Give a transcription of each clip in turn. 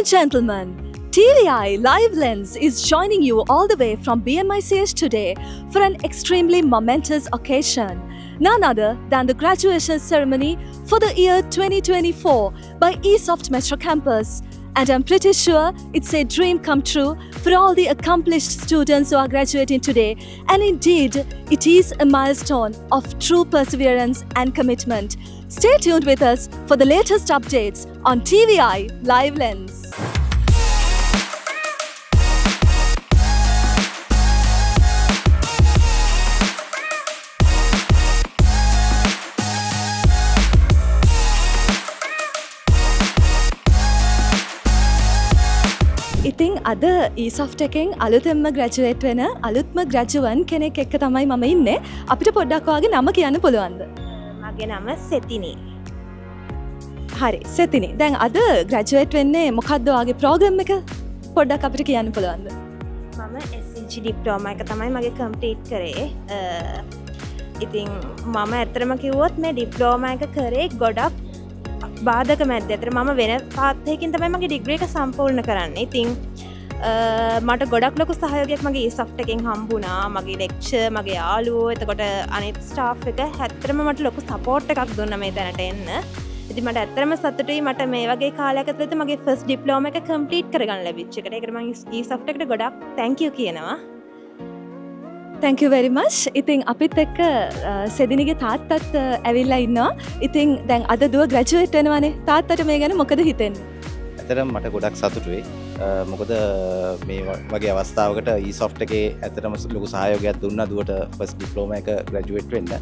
gentlemen, tvEYE LiveLens is joining you all the way from BMICH today for an extremely momentous occasion. None other than the graduation ceremony for the year 2024 by ESOFT Metro Campus. And I'm pretty sure it's a dream come true for all the accomplished students who are graduating today. And indeed, it is a milestone of true perseverance and commitment. Stay tuned with us for the latest updates on tvEYE LiveLens. ඉතින් අද ESOFT එකෙන් අලුතෙන්ම graduate වෙන අලුත්ම ග්‍රැජුවන් කෙනෙක් එක්ක තමයි මම ඉන්නේ. අපිට පොඩ්ඩක් ඔයාගේ නම කියන්න පුළුවන්ද? මගේ නම සෙතිනි. හරි සෙතිනි. දැන් අද ග්‍රැජුවේට් වෙන්නේ මොකක්ද ඔයාගේ ප්‍රෝග්‍රෑම් එක? පොඩ්ඩක් අපිට කියන්න පුළුවන්ද? මම SCG ඩිප්ලෝමා එක තමයි මගේ කම්ප්ලීට් කරේ. ඉතින් මම ඇත්තටම කිව්වොත් මේ ඩිප්ලෝමා එක කරේ ගොඩක් බාධක මැද්දේ. ඇත්තට මම වෙන පාත් එකකින් තමයි මගේ ඩිග්‍රී එක සම්පූර්ණ කරන්නේ. ඉතින් මට ගොඩක් ලොකු සහයෝගයක් මගේ ESOFT එකෙන් හම්බුණා. මගේ ලෙක්චර්, මගේ යාළුවෝ, එතකොට අනිත් ස්ටාෆ් එක ඇත්තටම මට ලොකු සපෝට් එකක් දුන්නා මේ තැනට එන්න. ඉතින් මට ඇත්තටම සතුටුයි මට මේ වගේ කාලයක් ඇතුළත මගේ ෆස්ට් ඩිප්ලෝමා එක කම්ප්ලීට් කරගන්න ලැබිච්ච එකට. ඒකට මම ESOFT එකට ගොඩක් thank you කියනවා. Thank you very much. ඉතින් අපිත් එක්ක සෙදිනිගේ තාත්තත් ඇවිල්ලා ඉන්නවා. ඉතින් දැන් අද දුව ග්‍රැජුවේට් වෙනවානේ. තාත්තට මේ ගැන මොකද හිතෙන්නේ? ඇත්තටම මට ගොඩක් සතුටුයි. මොකද මේ වගේ අවස්ථාවකට ESOFT එකේ ඇත්තටම ලොකු සහයෝගයක් දුන්නා දුවට ෆස්ට් ඩිප්ලෝමා එක ග්‍රැජුවේට් වෙන්න.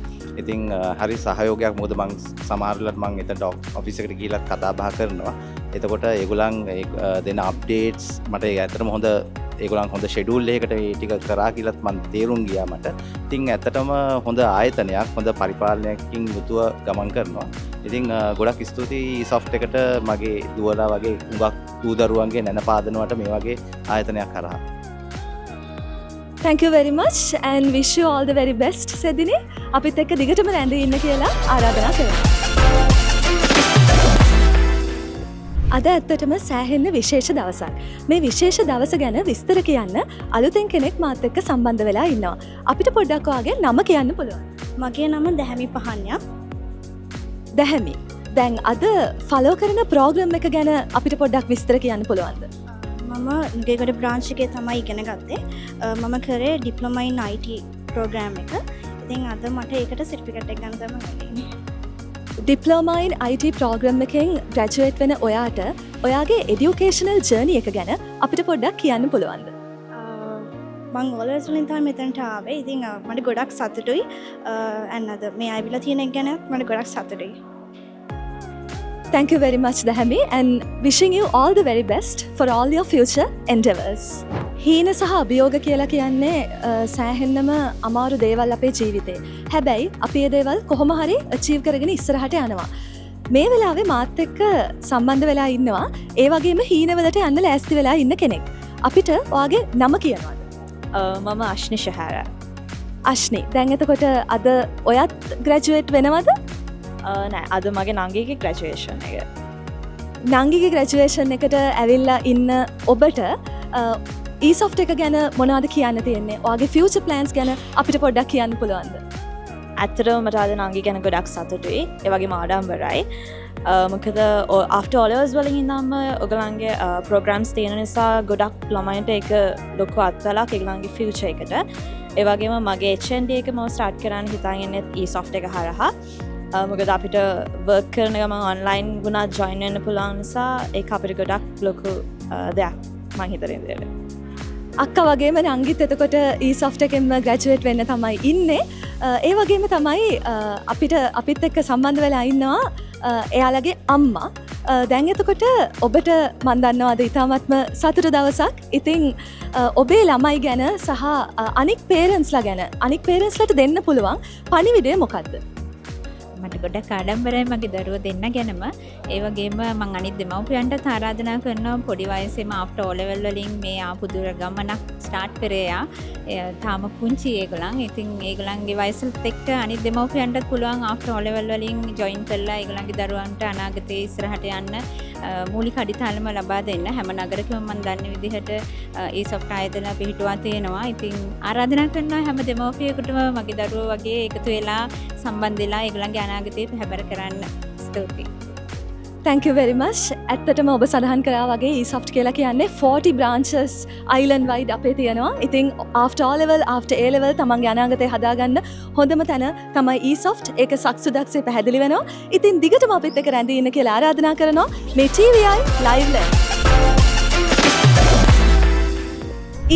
ඉතින් හරි සහයෝගයක්. මොකද මං සමහරවිට මං එතන ඔෆිස් එකට ගිහිල්ලා කතා බහ කරනවා. එතකොට ඒගොල්ලන් දෙන අප්ඩේට්ස් මට ඇත්තටම හොඳ ඒගොල්ලන් හොඳ ෂෙඩියුල් එකකට මේ ටික කරා කියලාත් මම තේරුම් ගියා මට. ඉතින් ඇත්තටම හොඳ ආයතනයක්, හොඳ පරිපාලනයකින් යුතුව ගමන් කරනවා. ඉතින් ගොඩක් ස්තුතියි ESOFT එකට මගේ දුවලා වගේ හුඟක් දූ දරුවන්ගේ නැනපාදනවට මේ වගේ ආයතනයක් කරා. Thank you very much and wish you all the very best සෙදිනි. අපිත් එක්ක දිගටම රැඳී ඉන්න කියලා ආරාධනා කරනවා. අද ඇත්තටම සෑහෙන්න විශේෂ දවසක්. මේ විශේෂ දවස ගැන විස්තර කියන්න අලුතෙන් කෙනෙක් මාත් එක්ක සම්බන්ධ වෙලා ඉන්නවා. අපිට පොඩ්ඩක් ඔයාගේ නම කියන්න පුළුවන්? මගේ නම දැහැමි පහන්යක්. දැහැමි. දැන් අද ෆලෝ කරන ප්‍රෝග්‍රෑම් එක ගැන අපිට පොඩ්ඩක් විස්තර කියන්න පුළුවන්ද? මම නුගේගොඩ බ්‍රාන්ච් එකේ තමයි ඉගෙන ගත්තේ. මම කරේ ඩිප්ලෝමා ඉන් IT ප්‍රෝග්‍රෑම් එක. ඉතින් අද මට ඒකට සර්ටිෆිකේට් එක ගන්න තමයි ලැබෙන්නේ. ඩිප්ලෝමා ඉන් IT ප්‍රෝග්‍රෑම් එකෙන් ග්‍රැජුවේට් වෙන ඔයාට ඔයාගේ එඩියුකේෂනල් ජර්නි එක ගැන අපිට පොඩ්ඩක් කියන්න පුළුවන්ද? මං ඕලර්ස් වලින් තමයි මෙතනට ආවේ. ඉතින් මට ගොඩක් සතුටුයි. අද මේ ආවිලා තියෙන එක ගැන මට ගොඩක් සතුටුයි. Thank you very much Dahami and wishing you all the very best for all your future endeavors. හීන සහ අභියෝග කියලා කියන්නේ සෑහෙන්නම අමාරු දේවල් අපේ ජීවිතේ. හැබැයි අපි මේ දේවල් කොහොම හරි achieve කරගෙන ඉස්සරහට යනවා. මේ වෙලාවේ මාත් එක්ක සම්බන්ධ වෙලා ඉන්නවා. ඒ වගේම හීනවලට යන්න ලෑස්ති වෙලා ඉන්න කෙනෙක්. අපිට ඔයාගේ නම කියනවාද? මම අශ්නි ශහර. අශ්නි. දැන් එතකොට අද ඔයත් ග්‍රැජුවේට් වෙනවද? නෑ අද මගේ නංගිගේ ග්‍රැජුවේෂන් එක. නංගිගේ ග්‍රැජුවේෂන් එකට ඇවිල්ලා ඉන්න ඔබට ESOFT එක ගැන මොනවද කියන්න තියෙන්නේ? ඔයාගේ ෆියුචර් ප්ලෑන්ස් ගැන අපිට පොඩ්ඩක් කියන්න පුළුවන්ද? ඇත්තටම මට අද නංගි ගැන ගොඩක් සතුටුයි. ඒ වගේම ආඩම්බරයි. මොකද after all hours වලින් ඉඳන්ම ඔයගලන්ගේ ප්‍රෝග්‍රෑම්ස් තියෙන නිසා ගොඩක් ළමයින්ට ඒක ලොකු අත්වලක් ඒගොල්ලන්ගේ ෆියුචර් එකට. ඒ වගේම මගේ HND එක මම ස්ටාර්ට් කරන්න හිතාගෙන ඉන්නේ ESOFT එක හරහා. මොකද අපිට වර්ක් කරන ගමන් ඔන්ලයින් ගුණා ජොයින් වෙන්න පුළුවන් නිසා ඒක අපිට ගොඩක් ලොකු දෙයක් මම හිතන විදිහට. අක්කා වගේම නංගිත් එතකොට ESOFT එකෙන්ම ග්‍රැජුවේට් වෙන්න තමයි ඉන්නේ. ඒ වගේම තමයි අපිත් එක්ක සම්බන්ධ වෙලා ඉන්නවා එයාලගේ අම්මා. දැන් එතකොට ඔබට මන් දන්නවාද ඉතාමත්ම සතුට දවසක්. ඉතින් ඔබේ ළමයි ගැන සහ අනික් පේරන්ට්ස්ලා ගැන අනික් පේරන්ට්ස්ලාට දෙන්න පුළුවන් පණිවිඩය මොකක්ද? මට ගොඩක් ආඩම්බරයි මගේ දරුවෝ දෙන්න ගැනම. ඒ වගේම මම අනිත් දෙමව්පියන්ටත් ආරාධනා කරනවා පොඩි වයසේම after O level වලින් මේ ආපු දුර ගමනක් ස්ටාර්ට් කරේ තාම පුංචි ඒගොල්ලන්. ඉතින් ඒගොල්ලන්ගේ වයසත් එක්ක අනිත් දෙමව්පියන්ටත් පුළුවන් after O level වලින් ජොයින් කරලා ඒගොල්ලන්ගේ දරුවන්ට අනාගතේ ඉස්සරහට යන්න මූලික අඩිතාලම ලබා දෙන්න හැම නගරකම මම දන්න විදිහට ESOFT ආයතන පිහිටුවා තියෙනවා. ඉතින් ආරාධනා කරනවා හැම දෙමව්පියෙකුටම මගේ දරුවෝ වගේ එකතු වෙලා සම්බන්ධ වෙලා ඒගොල්ලන්ගේ අනාගතේ පැහැබර කරන්න. ස්තුතියි. Thank you very much. ඇත්තටම ඔබ සඳහන් කරා වගේ ESOFT කියලා කියන්නේ 40 branches island wide අපේ තියෙනවා. ඉතින් after O level after A level තමන්ගේ අනාගතය හදාගන්න හොඳම තැන තමයි ESOFT. ඒක සක්සුදක්සේ පැහැදිලි වෙනවා. ඉතින් දිගටම අපිත් එක්ක රැඳී ඉන්න කියලා ආරාධනා කරනවා මේ tvEYE LiveLens.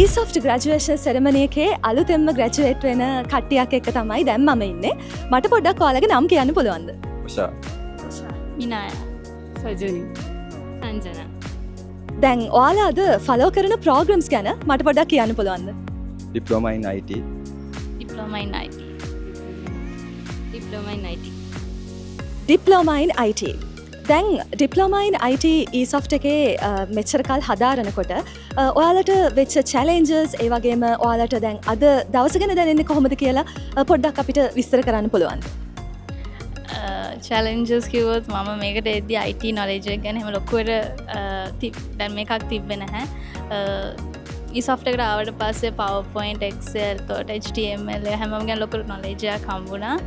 ESOFT graduation ceremony එකේ අලුතෙන්ම graduate වෙන කට්ටියක් එක්ක තමයි දැන් මම ඉන්නේ. මට පොඩ්ඩක් ඔයාලගේ නම් කියන්න පුළුවන්ද? උෂා මිනාය සජනි සංජන දැන් ඔයාලා අද ෆලෝ කරන ප්‍රෝග්‍රම්ස් ගැන මට පොඩ්ඩක් කියන්න පුළුවන්ද? diploma in IT diploma in IT diploma in IT diploma in IT. දැන් ඩිප්ලෝමා ඉන් IT ESOFT එකේ මෙච්චර කල් හදාරනකොට ඔයාලට වෙච්ච challenges ඒ වගේම ඔයාලට දැන් අද දවස ගැන දැනෙන්නේ කොහොමද කියලා පොඩ්ඩක් අපිට විස්තර කරන්න පුළුවන්ද? චැලෙන්ජස් කිව්වොත් මම මේකට එද්දි IT නොලෙජ් එක ගැන එහෙම ලොකුවට දැන් මේකක් තිබ්බේ නැහැ. ESOFT එකට ආවට පස්සේ PowerPoint, Excel, එතකොට HTML හැමෝම ගැන ලොකු නොලෙජ් එකක් හම්බුණා.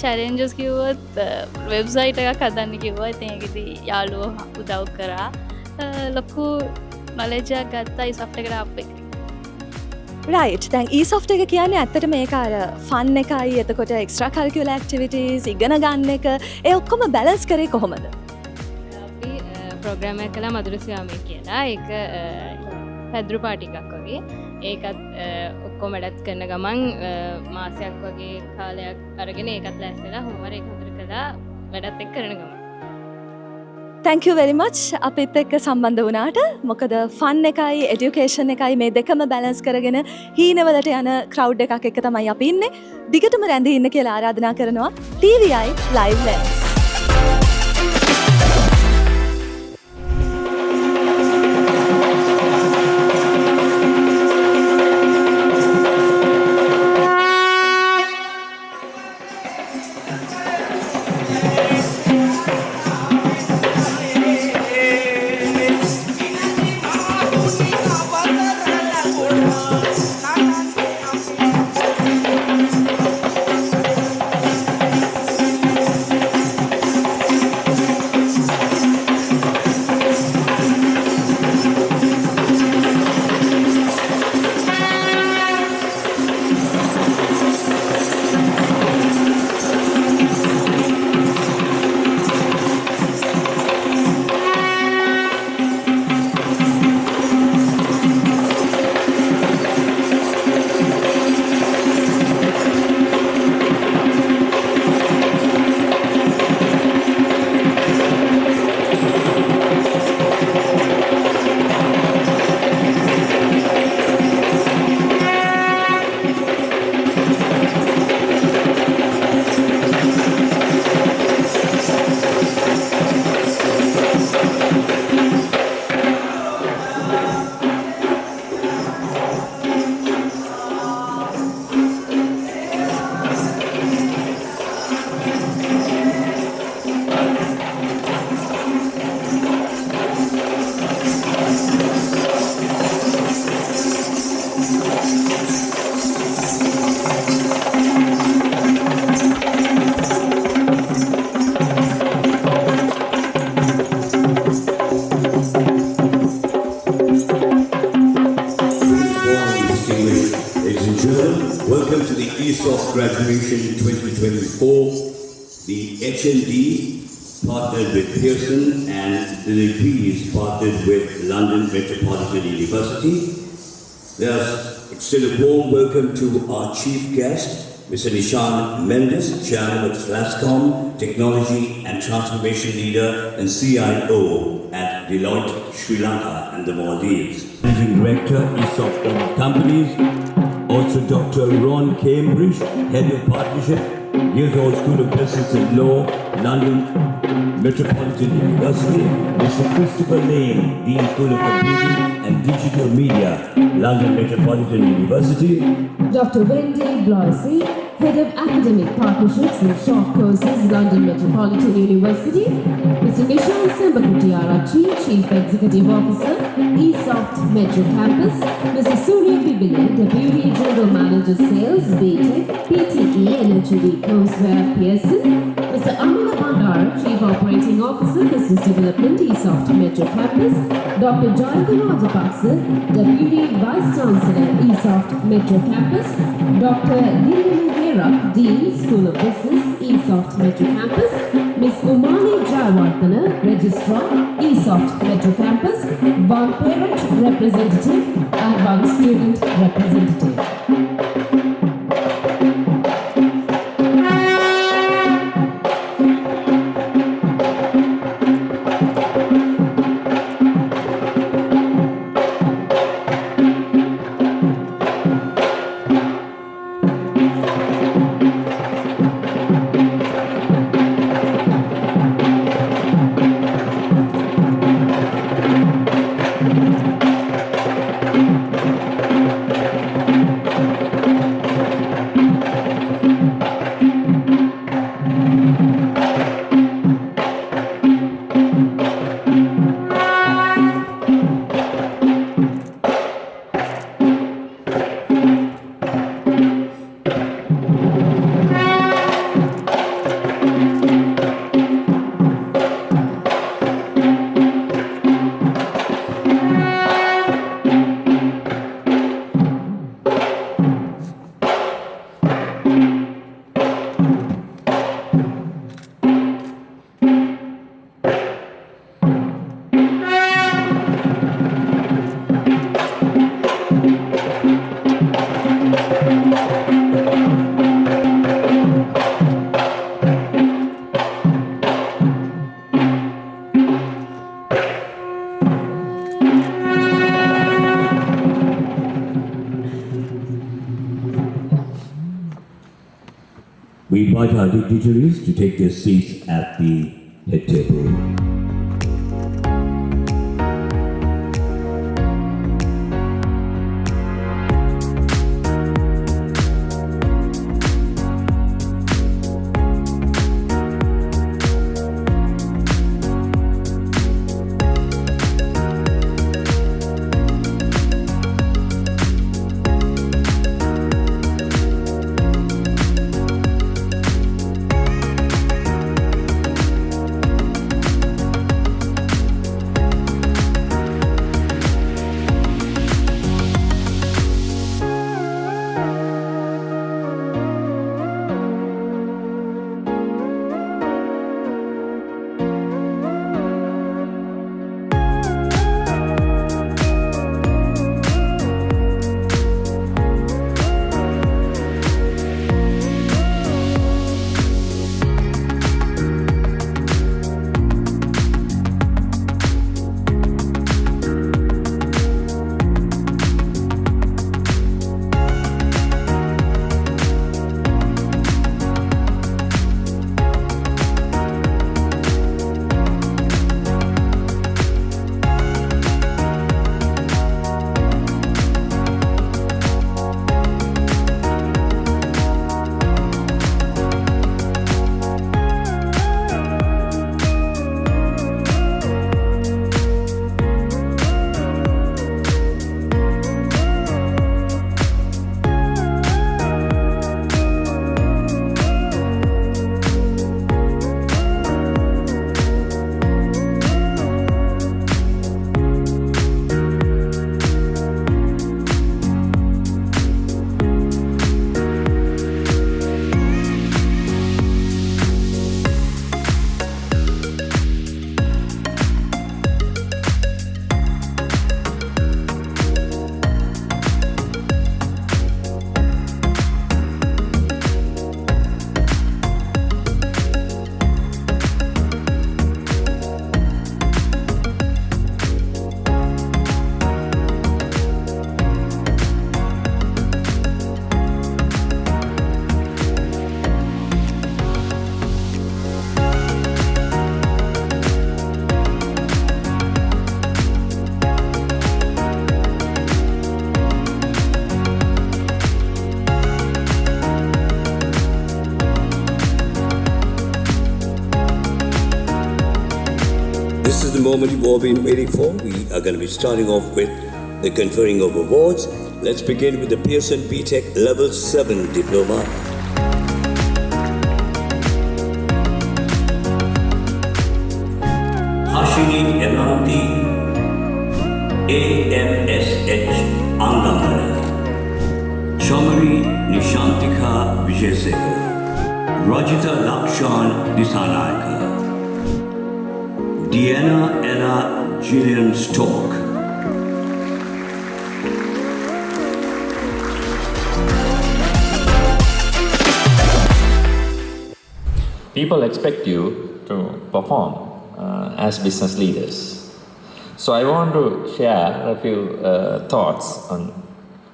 චැලෙන්ජස් කිව්වොත් වෙබ්සයිට් එකක් හදන්න කිව්වා. ඉතින් ඒකෙදි යාළුවෝ උදව් කරා. ලොකු නොලෙජ් එකක් ගත්තා ESOFT එකට ආපු එක. රයිට්. දැන් ESOFT එක කියන්නේ ඇත්තට මේක අර ෆන් එකයි, එතකොට එක්ස්ට්‍රා කරිකියුලර් ඇක්ටිවිටීස් ඉගෙන ගන්න එක ඒ ඔක්කොම බැලන්ස් කරේ කොහොමද? අපි ප්‍රෝග්‍රෑම් එකක් කළා මధుරසියාමේ කියලා. ඒක පැදුරු පාටි එකක් වගේ. ඒකත් ඔක්කොම වැඩත් කරන ගමන් මාසයක් වගේ කාලයක් අරගෙන ඒකත් ලෑස්තිලා හොම්වර්ක් එක හතර කළා වැඩත් එක්ක කරන ගමන්. Thank you very much අපිත් එක්ක සම්බන්ධ වුණාට. මොකද ෆන් එකයි එඩියුකේෂන් එකයි මේ දෙකම බැලන්ස් කරගෙන හීනවලට යන ක්‍රවුඩ් එකක් එක්ක තමයි අපි ඉන්නේ. දිගටම රැඳී ඉන්න කියලා ආරාධනා කරනවා tvEYE LiveLens. Welcome to the ESOFT Graduation 2024. The HND partnered with Pearson and the degrees partnered with London Metropolitan University. Let's extend a warm welcome to our chief guest, Mr. Nishan Mendes, Chairman of SLASCOM, Technology and Transformation Leader and CIO at Deloitte, Sri Lanka and the Maldives. Managing Director, ESOFT Companies. Also Dr. Ron Cambridge, Head of Partnership years-old School of Business and Law, London Metropolitan University, Mr. Christopher Lane, Dean School of Computing and Digital Media, London Metropolitan University, Dr. Wendy Bloisy, Head of Academic Partnerships and Short Courses, London Metropolitan University, Mr. Nishal Sambakutiarachi, Chief Executive Officer, ESOFT Metro Campus, Mr. Surya Bibile, Deputy General Manager Sales, BTEC, PTE and HUD Courseware Pearson, Mr. Amina Pandar, Chief Operating Officer, Business Development, ESOFT Metro Campus, Dr. Jonathan Rajapaksa, Deputy Vice Chancellor, ESOFT Metro Campus, Dr. Gillian Hera, Dean, School of Business, ESOFT Metro Campus, Ms. Umani Jayawardana, Registrar, ESOFT Metro Campus, one parent representative and one student representative. we invite our dignitaries to take their seats at the head table. This is the moment you've all been waiting for. We are going to be starting off with the conferring of awards. Let's begin with the Pearson BTech Level 7 Diploma. Hashini Elanti AMSH Angamara. Chamari Nishantika Vijayasekar. Rajita Lakshan Disanayaka. Deanna Ella Gillian Stork. People expect you to perform as business leaders. So I want to share a few thoughts on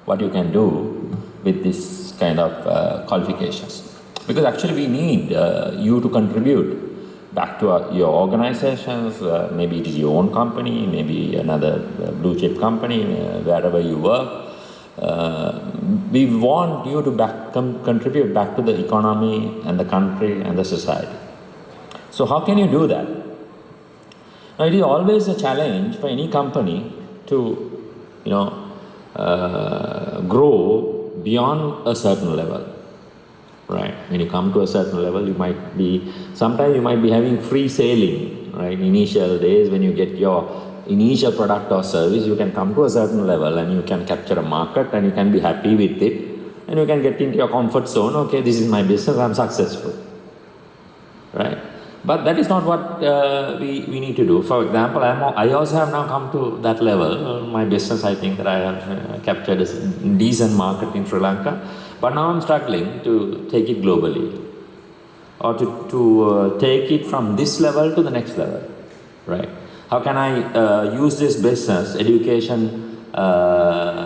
what you can do with this kind of qualifications. Because actually we need you to contribute back to your organizations, maybe it is your own company, maybe another blue chip company, wherever you work. We want you to contribute back to the economy and the country and the society. So how can you do that? Now it is always a challenge for any company to, grow beyond a certain level. Right. When you come to a certain level, sometimes you might be having free sailing, right? Initial days when you get your initial product or service, you can come to a certain level and you can capture a market and you can be happy with it and you can get into your comfort zone. Okay, this is my business, I'm successful, right? But that is not what we need to do. For example, I also have now come to that level. My business, I think that I have captured a decent market in Sri Lanka. But now I'm struggling to take it globally or to take it from this level to the next level, right? How can I use this business, education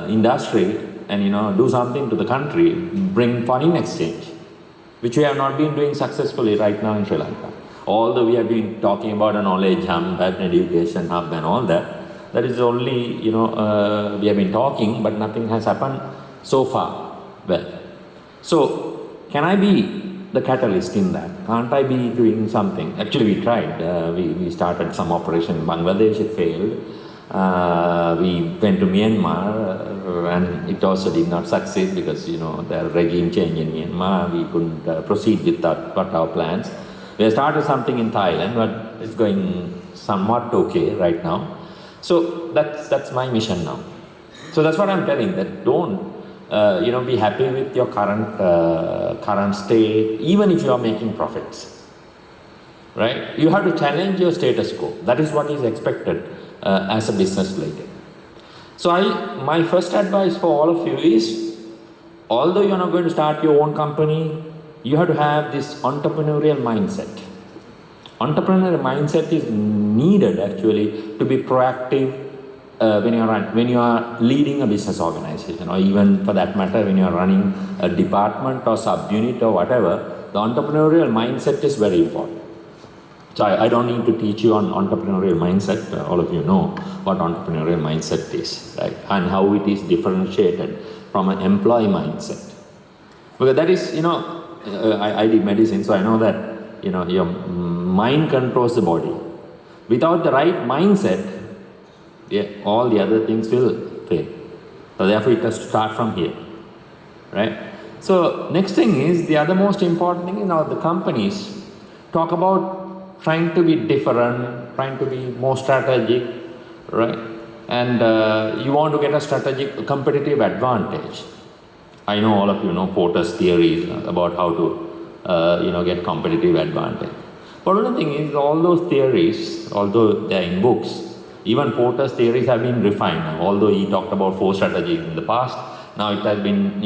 industry and do something to the country, bring foreign exchange, which we have not been doing successfully right now in Sri Lanka. Although we have been talking about a knowledge hub, an education hub and all that, that is only, we have been talking, but nothing has happened so far. Well, so can I be the catalyst in that? Can't I be doing something? Actually, we tried. We started some operation in Bangladesh, it failed. We went to Myanmar and it also did not succeed because, the regime change in Myanmar, we couldn't proceed with that, what our plans. We have started something in Thailand, but it's going somewhat okay right now. So that's my mission now. So that's what I'm telling, that don't be happy with your current state, even if you are making profits, right? You have to challenge your status quo. That is what is expected as a business leader. So my first advice for all of you is, although you're not going to start your own company, you have to have this entrepreneurial mindset. Entrepreneurial mindset is needed actually to be proactive when you are leading a business organization, or even for that matter when you are running a department or subunit or whatever. The entrepreneurial mindset is very important. So I don't need to teach you on entrepreneurial mindset. All of you know what entrepreneurial mindset is, right? And how it is differentiated from an employee mindset. Because that is, I did medicine, so I know that, your mind controls the body. Without the right mindset, all the other things will fail. So therefore it has to start from here, right? So next thing is, the other most important thing is, now the companies talk about trying to be different, trying to be more strategic, right? And you want to get a competitive advantage. I know all of you know Porter's theories about how to, get competitive advantage. But one thing is, all those theories, although they are in books, even Porter's theories have been refined now. Although he talked about 4 strategies in the past, now it has been,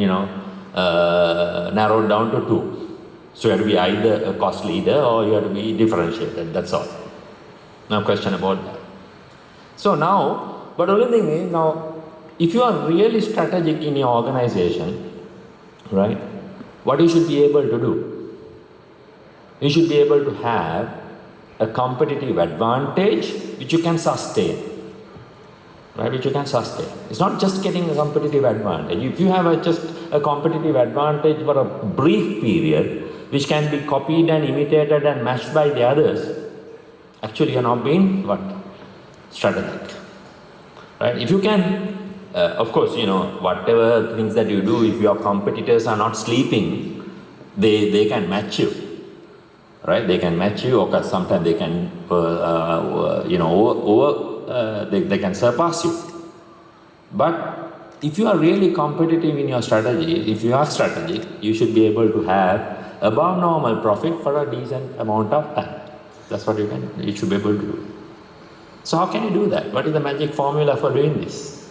narrowed down to 2. So you have to be either a cost leader or you have to be differentiated, that's all. No question about that. So now, but the only thing is, now, if you are really strategic in your organization, right, what you should be able to do? You should be able to have a competitive advantage which you can sustain, right, which you can sustain. It's not just getting a competitive advantage. If you have just a competitive advantage for a brief period, which can be copied and imitated and matched by the others, actually you're not being strategic. Right? If you can, of course, whatever things that you do, if your competitors are not sleeping, they can match you. Right? They can match you, or sometimes they can, they can surpass you. But if you are really competitive in your strategy, if you are strategic, you should be able to have above normal profit for a decent amount of time. That's what you should be able to do. So how can you do that? What is the magic formula for doing this?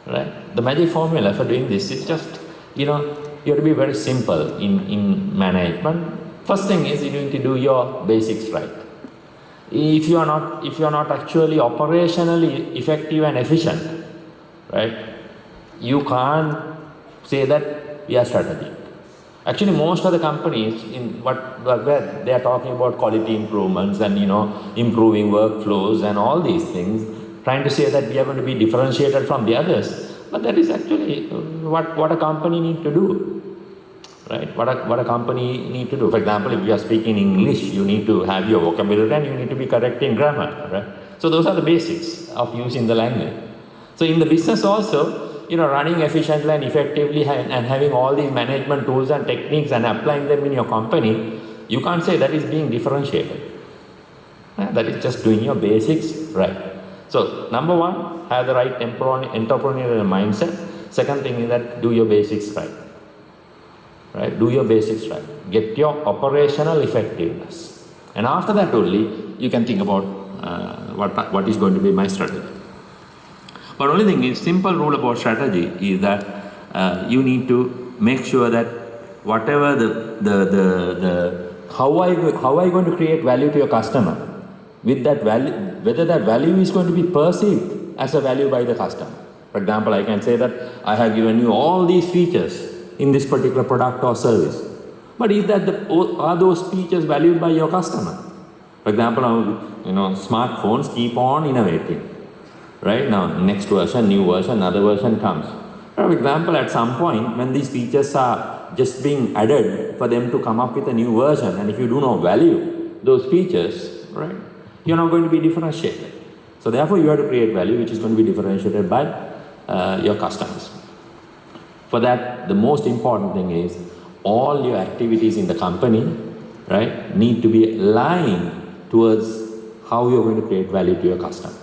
Right? The magic formula for doing this is just, you have to be very simple in management. First thing is you need to do your basics right. If you are not actually operationally effective and efficient, right, you can't say that we are strategic. Actually, most of the companies where they are talking about quality improvements and improving workflows and all these things, trying to say that we are going to be differentiated from the others. But that is actually what a company need to do. Right? What a company need to do. For example, if you are speaking English, you need to have your vocabulary and you need to be correct in grammar. Right? So those are the basics of using the language. So in the business also, running efficiently and effectively and having all these management tools and techniques and applying them in your company, you can't say that is being differentiated. That is just doing your basics right. So number one, have the right entrepreneurial mindset. Second thing is that do your basics right. Right? Do your basics right. Get your operational effectiveness. And after that only, you can think about what is going to be my strategy. But only thing is, simple rule about strategy is that you need to make sure that whatever how are you going to create value to your customer, with that value, whether that value is going to be perceived as a value by the customer. For example, I can say that I have given you all these features in this particular product or service. But is that are those features valued by your customer? For example, smartphones keep on innovating. Right now, next version, new version, another version comes. For example, at some point, when these features are just being added for them to come up with a new version, and if you do not value those features, right, you're not going to be differentiated. So therefore, you have to create value which is going to be differentiated by your customers. For that, the most important thing is all your activities in the company, right, need to be aligned towards how you're going to create value to your customer.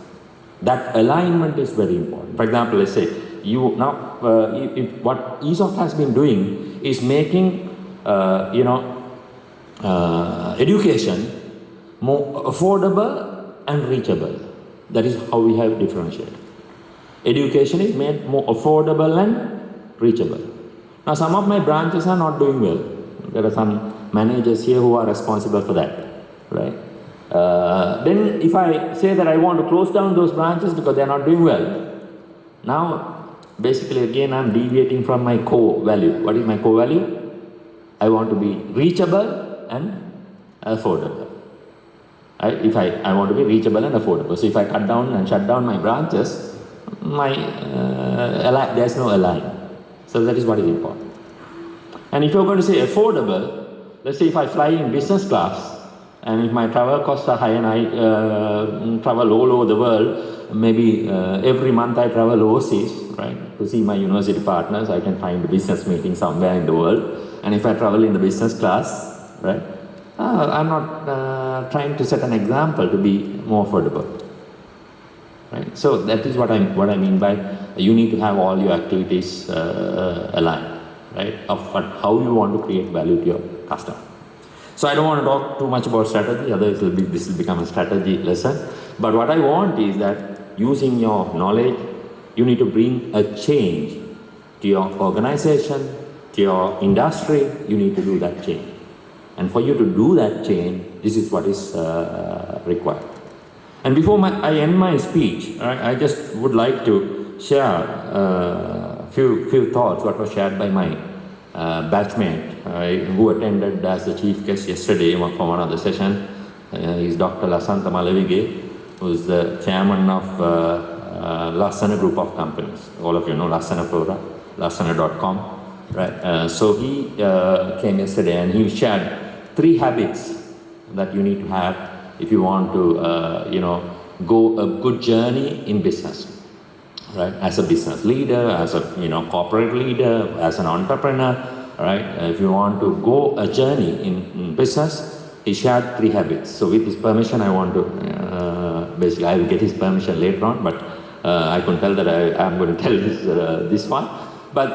That alignment is very important. For example, let's say what ESOFT has been doing is making education more affordable and reachable. That is how we have differentiated. Education is made more affordable and reachable. Now, some of my branches are not doing well. There are some managers here who are responsible for that, right? Then if I say that I want to close down those branches because they are not doing well, now basically again I'm deviating from my core value. What is my core value? I want to be reachable and affordable. If I want to be reachable and affordable. So if I cut down and shut down my branches, there's no align. So that is what is important. And if you're going to say affordable, let's say if I fly in business class, and if my travel costs are high and I travel all over the world, maybe every month I travel overseas, right, to see my university partners, I can find a business meeting somewhere in the world. And if I travel in the business class, right, I'm not trying to set an example to be more affordable. Right? So that is what I mean by you need to have all your activities aligned, right, of how you want to create value to your customer. So I don't want to talk too much about strategy, otherwise this will become a strategy lesson. But what I want is that using your knowledge, you need to bring a change to your organization, to your industry. You need to do that change. And for you to do that change, this is what is required. And before I end my speech, I just would like to share a few thoughts what was shared by my batchmate who attended as the chief guest yesterday for one of the session. Is Dr. Lasanta Malavige, who is the chairman of Lasana group of companies. All of you know Lasana Flora, Lasana.com. Right? So he came yesterday and he shared 3 habits that you need to have if you want to go a good journey in business, right? As a business leader, as a corporate leader, as an entrepreneur, right? If you want to go a journey in business, he shared 3 habits. So with his permission, I want to basically I will get his permission later on, but I can tell that I'm going to tell this one. But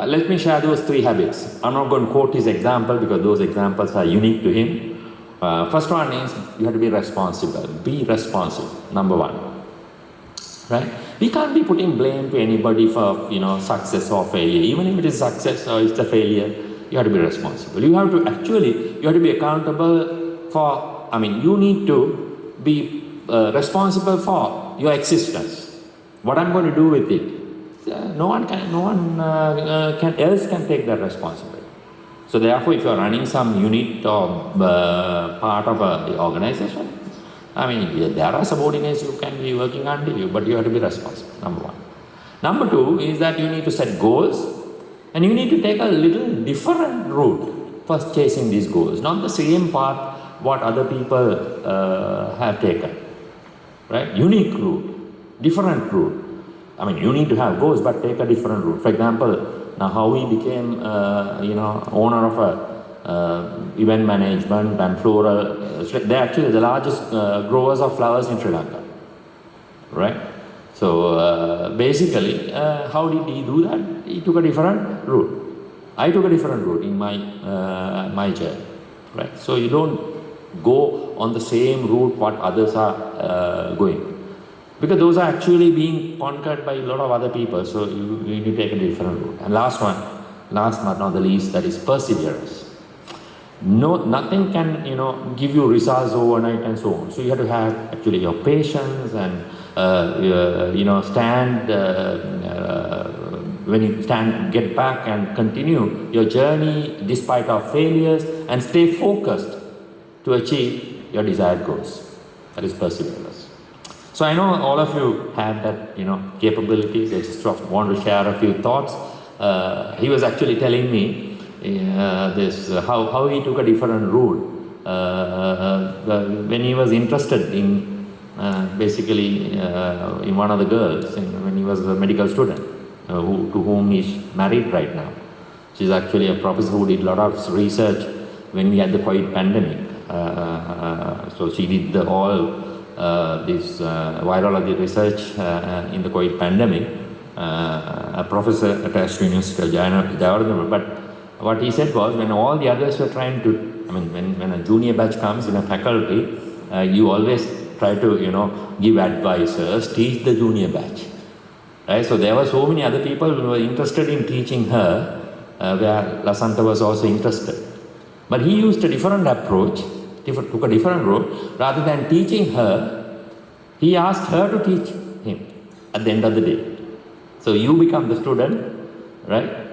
let me share those 3 habits. I'm not going to quote his example because those examples are unique to him. First one is you have to be responsible. Be responsible, number 1. Right? We can't be putting blame to anybody for success or failure. Even if it is success or it's a failure, you have to be responsible. You have to be accountable for. You need to be responsible for your existence. What I'm going to do with it, no one else can take that responsibility. So therefore, if you are running some unit or part of an organization, there are subordinates who can be working under you, but you have to be responsible, number 1. Number 2 is that you need to set goals and you need to take a little different route for chasing these goals, not the same path what other people have taken, right? Unique route, different route. You need to have goals, but take a different route. For example, now how we became, owner of a event management and floral. They're actually the largest growers of flowers in Sri Lanka, right? So basically, how did he do that? He took a different route. I took a different route in my journey, right? So you don't go on the same route what others are going, because those are actually being conquered by a lot of other people. So you need to take a different route. And last but not the least, that is perseverance. Nothing can give you results overnight and so on. So you have to have actually your patience and get back and continue your journey despite of failures and stay focused to achieve your desired goals. That is perseverance. So I know all of you have that capabilities. I just want to share a few thoughts. He was actually telling me how he took a different route when he was interested in in one of the girls when he was a medical student to whom he's married right now. She's actually a professor who did a lot of research when we had the COVID pandemic. So she did all this virology research in the COVID pandemic. A professor attached to University of Jawaharlal. But what he said was, when all the others were trying to, when a junior batch comes in a faculty, you always try to, give advices, teach the junior batch. Right? So there were so many other people who were interested in teaching her, where Lasanta was also interested. But he used a different approach, took a different road. Rather than teaching her, he asked her to teach him at the end of the day. So you become the student, right?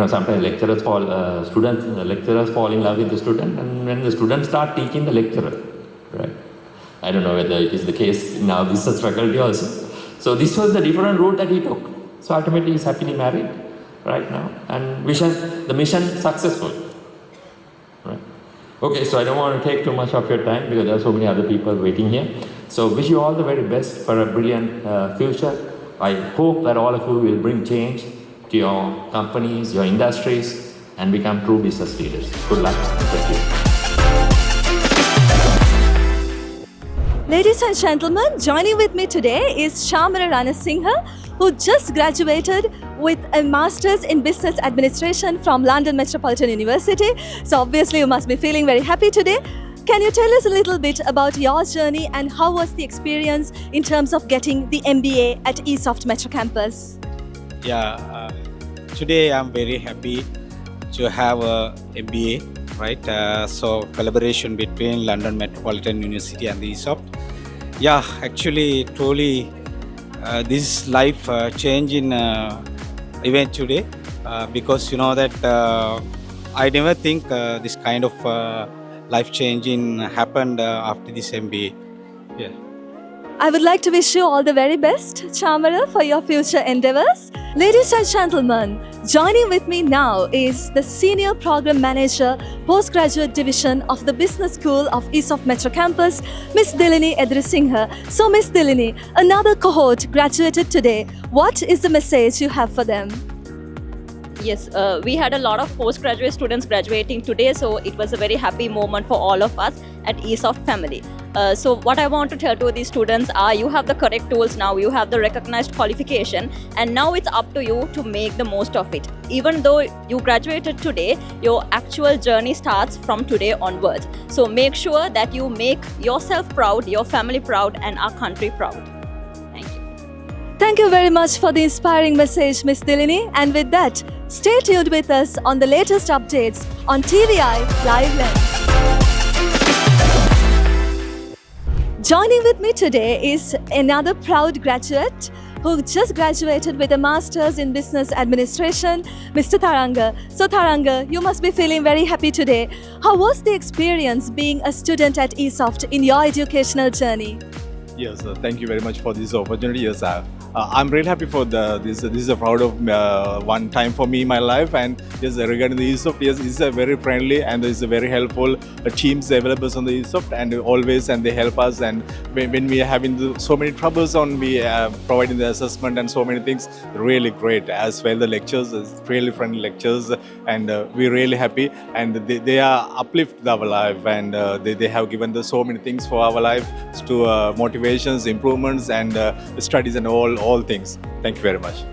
Sometimes lecturers fall in love with the student, and when the students start teaching the lecturer, right? I don't know whether it is the case in our business faculty also. So this was the different route that he took. So ultimately he's happily married right now, and the mission successful. Right? Okay, so I don't want to take too much of your time because there are so many other people waiting here. So wish you all the very best for a brilliant future. I hope that all of you will bring change to your companies, your industries, and become true business leaders. Good luck. Thank you. Ladies and gentlemen, joining with me today is Shamara Ranasinghe, who just graduated with a Master's in Business Administration from London Metropolitan University. So obviously you must be feeling very happy today. Can you tell us a little bit about your journey and how was the experience in terms of getting the MBA at ESOFT Metro Campus? Today I'm very happy to have a MBA, right? So collaboration between London Metropolitan University and the ESOFT. Actually, truly, this life changing event today because that I never think this kind of life changing happened after this MBA. I would like to wish you all the very best, Chamara, for your future endeavors. Ladies and gentlemen, joining with me now is the Senior Program Manager, Postgraduate Division of the Business School of ESOFT Metro Campus, Ms. Dilini Edrisinghe. So Ms. Dilini, another cohort graduated today. What is the message you have for them? Yes, we had a lot of postgraduate students graduating today, so it was a very happy moment for all of us at ESOFT family. So what I want to tell to these students are you have the correct tools now, you have the recognized qualification, and now it's up to you to make the most of it. Even though you graduated today, your actual journey starts from today onwards. So make sure that you make yourself proud, your family proud, and our country proud. Thank you. Thank you very much for the inspiring message, Ms. Dilini. And with that, stay tuned with us on the latest updates on tvEYE LiveLens. Joining with me today is another proud graduate who just graduated with a Master's in Business Administration, Mr. Tharanga. So Tharanga, you must be feeling very happy today. How was the experience being a student at ESOFT in your educational journey? Yes, thank you very much for this opportunity. Yes, I'm really happy for this. This is a proud of one time for me in my life. And yes, regarding the ESOFT, yes, it's a very friendly and it's a very helpful teams available on the ESOFT, and they help us. And when we are having so many troubles we providing the assessment and so many things, really great. As well, the lectures is really friendly lectures, and we're really happy. And they are uplift our life, and they have given so many things for our life to motivations, improvements, and studies and all things. Thank you very much.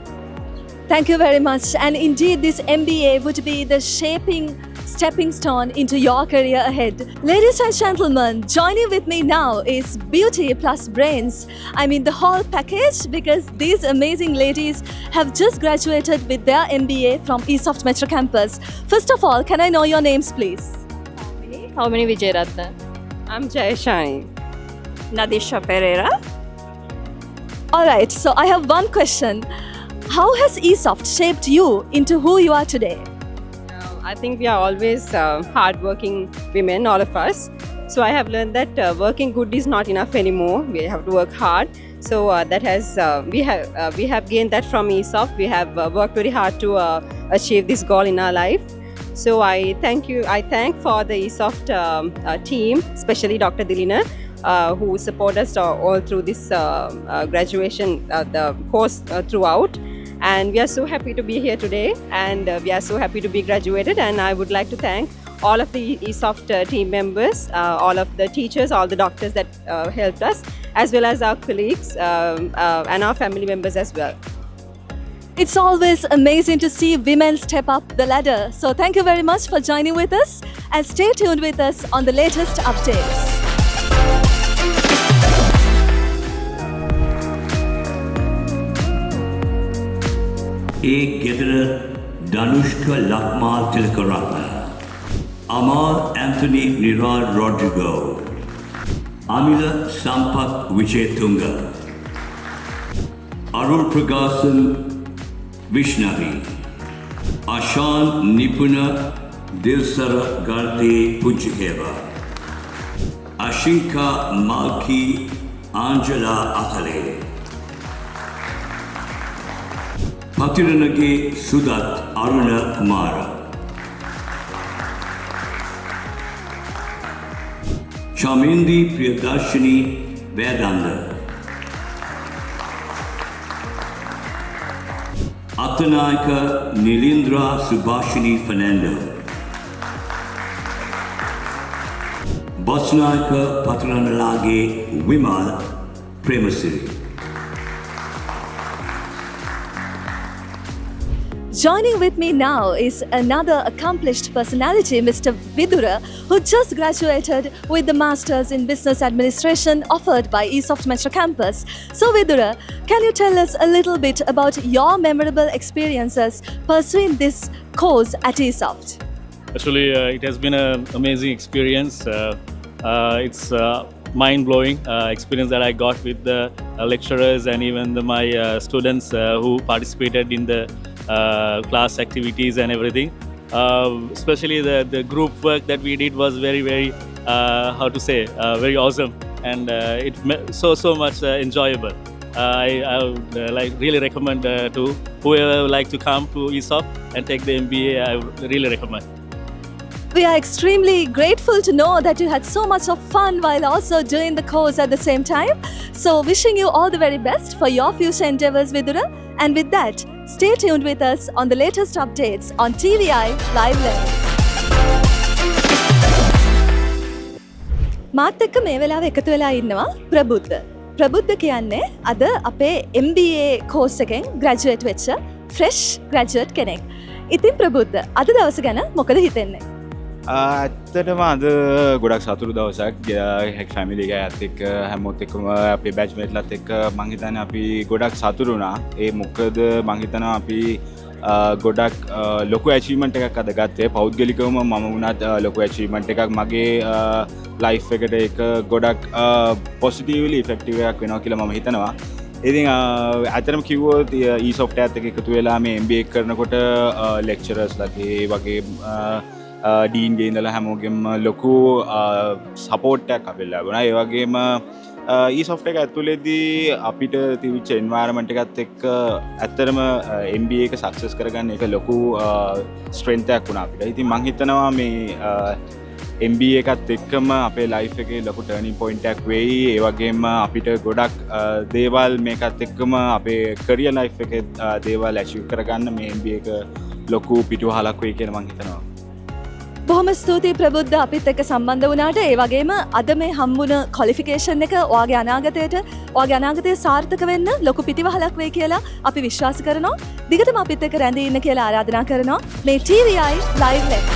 Thank you very much. And indeed, this MBA would be the stepping stone into your career ahead. Ladies and gentlemen, joining with me now is beauty plus brains. I mean the whole package, because these amazing ladies have just graduated with their MBA from ESOFT Metro Campus. First of all, can I know your names, please? How many Vijayaratna? I'm Jayashani. Nadisha Pereira. All right, so I have one question. How has ESOFT shaped you into who you are today? I think we are always hardworking women, all of us. So I have learned that working good is not enough anymore. We have to work hard. So that has we have gained that from ESOFT. We have worked very hard to achieve this goal in our life. So I thank for the ESOFT team, especially Dr. Dilina, who support us all through this graduation, the course throughout. And we are so happy to be here today, and we are so happy to be graduated. And I would like to thank all of the ESOFT team members, all of the teachers, all the doctors that helped us, as well as our colleagues and our family members as well. It's always amazing to see women step up the ladder. So thank you very much for joining with us, and stay tuned with us on the latest updates. ඒ ගෙදර Dhanushka Lakmal Tilakaratne, අමාල් Anthony නිරාල් Rodrigo, අමිල සම්පත් විජේතුංග, අරුල් ප්‍රගාසන් විශ්නවි, අශාන් නිපුණ දිල්සර ගල්තේ පුංචිහේවා, අශිංකා මාල්කී ආන්ජලා අතලේ, පතිරණගේ සුදත් අරුණ කුමාර, ශමින්දී Priyadarshani වේදන්ද, Attanayake නිලින්ද්‍රා සුභාෂිනී Fernando, Basnayake පතිරණලාගේ Wimal Premasiri. Joining with me now is another accomplished personality, Mr. Vidura, who just graduated with the Masters in Business Administration offered by ESOFT Metro Campus. So Vidura, can you tell us a little bit about your memorable experiences pursuing this course at ESOFT? Actually, it has been an amazing experience. It's mind-blowing experience that I got with the lecturers and even my students who participated in the class activities and everything. Especially the group work that we did was very very very awesome, and it so much enjoyable. I would really recommend to whoever would like to come to ESOFT and take the MBA. I would really recommend. We are extremely grateful to know that you had so much of fun while also doing the course at the same time. So wishing you all the very best for your future endeavors, Vidura. And with that, stay tuned with us on the latest updates on tvEYE LiveLens. මාත් එක්ක මේ වෙලාවේ එකතු වෙලා ඉන්නවා ප්‍රබුද්ධ. ප්‍රබුද්ධ කියන්නේ අද අපේ MBA course එකෙන් graduate වෙච්ච fresh graduate කෙනෙක්. ඉතින් ප්‍රබුද්ධ අද දවස ගැන මොකද හිතෙන්නේ? ඇත්තටම අද ගොඩක් සතුරු දවසක් හැක් ෆැමිලි එක ඇත් එක්ක හැමෝත් එක්කම අපේ බැච්මේට්ලත් එක්ක මං හිතන්නේ අපි ගොඩක් සතුරු වුණා. ඒ මොකද මං හිතනවා අපි ගොඩක් ලොකු ඇචීව්මන්ට් එකක් අද ගත්තේ. පෞද්ගලිකවම මම වුණත් ලොකු ඇචීව්මන්ට් එකක් මගේ ලයිෆ් එකට ඒක ගොඩක් පොසිටිව්ලි ඉෆෙක්ටිව් එකක් වෙනවා කියලා මම හිතනවා. ඉතින් ඇත්තටම කිව්වොත් ESOFT එකත් එක්ක එකතු වෙලා මේ MBA කරනකොට ලෙක්චරර්ස්ලාගේ වගේ ඩීන්ගේ ඉඳලා හැමෝගෙම ලොකු සපෝට් එකක් අපිට ලැබුණා. ඒ වගේම ESOFT එක ඇතුළේදී අපිට තිබිච්ච එන්වයරන්මන්ට් එකත් එක්ක ඇත්තටම MBA එක සක්සස් කරගන්න එක ලොකු ස්ට්‍රෙන්ත් එකක් වුණා අපිට. ඉතින් මම හිතනවා මේ MBA එකත් එක්කම අපේ ලයිෆ් එකේ ලොකු ටර්නින් පොයින්ට් එකක් වෙයි. ඒ වගේම අපිට ගොඩක් දේවල් මේකත් එක්කම අපේ කරියර් ලයිෆ් එකේ දේවල් ඇචීව් කරගන්න මේ MBA එක ලොකු පිටුවහලක් වෙයි කියලා මම හිතනවා. බොහොම ස්තුතියි ප්‍රබුද්ධ අපිත් එක්ක සම්බන්ධ වුණාට. ඒ වගේම අද මේ හම්බුණ ක්වොලිෆිකේෂන් එක ඔයාගේ අනාගතය සාර්ථක වෙන්න ලොකු පිටිවහලක් වෙයි කියලා අපි විශ්වාස කරනවා. දිගටම අපිත් එක්ක රැඳී ඉන්න කියලා ආරාධනා කරනවා. මේ tvEYE LiveLens.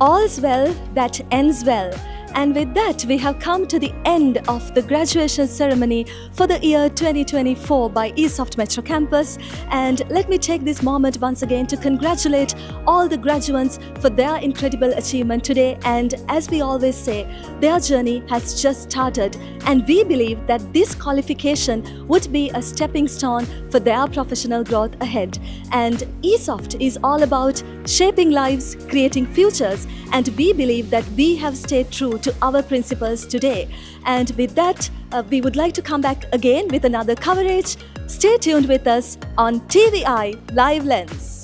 All's well that ends well. And with that, we have come to the end of the graduation ceremony for the year 2024 by ESOFT Metro Campus. And let me take this moment once again to congratulate all the graduates for their incredible achievement today. And as we always say, their journey has just started. And we believe that this qualification would be a stepping stone for their professional growth ahead. And ESOFT is all about shaping lives, creating futures. And we believe that we have stayed true to our principles today. And with that, we would like to come back again with another coverage. Stay tuned with us on tvEYE LiveLens.